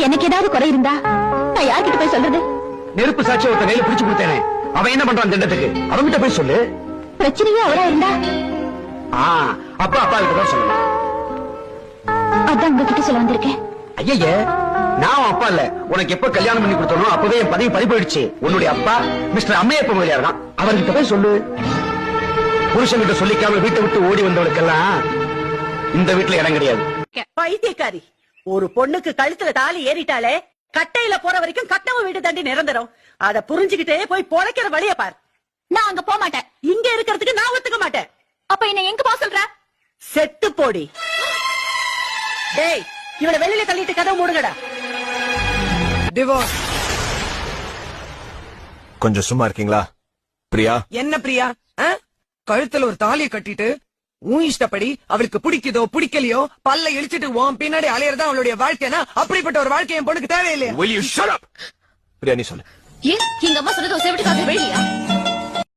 எனக்கு ஏதாவது குறை இருந்தா நான் யார்கிட்ட போய் சொல்றது? நெருப்பு சாட்சி ஒருத்த கையில பிடிச்சு கொடுத்தேனே, அவன் என்ன பண்றான் திண்டத்துக்கு? அவன்கிட்ட போய் சொல்லு. பிரச்சனையே அவரா இருந்தா அப்பா கிட்ட தான் சொல்லணும். அதான் உங்ககிட்ட சொல்ல வந்திருக்கேன். ஐயே, நான் அப்பா இல்ல. உனக்கு எப்ப கல்யாணம் பண்ணி கொடுத்தனோ அப்பவே என் பதவி பறி போயிடுச்சு. உன்னுடைய அப்பா மிஸ்டர் அம்மையப்ப முதலியார் தான். அவர்கிட்ட போய் சொல்லு. புருஷன் கிட்ட சொல்லிக்காம வீட்டை விட்டு ஓடி வந்தவளுக்கெல்லாம் இந்த வீட்டுல இடம் கிடையாது. பைத்தியக்காரி, ஒரு பொண்ணுக்கு கழுத்துல தாலி ஏறிட்டாலே கட்டையில போற வரைக்கும் கட்டவும் வீடு தாண்டி நிரந்தரம். அத புரிஞ்சுக்கிட்டே போய் பொழைக்கிற வழிய பார். நான் அங்க போக மாட்டேன். இங்க இருக்கிறதுக்கு நான் ஒத்துக்க மாட்டேன். அப்ப என்ன எங்க போக சொல்ற? செத்து போடி. டேய், இவளை வெளியில தள்ளிட்டு கதவு மூடுங்கடா. டிவோர்ஸ். கொஞ்சம் சும்மா இருக்கீங்களா பிரியா? என்ன பிரியா? கழுத்துல ஒரு தாலியை கட்டிட்டு உன் இஷ்டப்படி அவளுக்கு பிடிக்குதோ பிடிக்கலையோ பல்ல இழிச்சிட்டு உன் பின்னாடி அலையறதா அவளுடைய வாழ்க்கைனா அப்படிப்பட்ட ஒரு வாழ்க்கை என் பொண்ணுக்கு தேவையில்லையா? Will you shut up? Priya நீ சொல்லு. ஏன் எங்க அம்மா சொன்னது செவிட்டு காது வெளியா?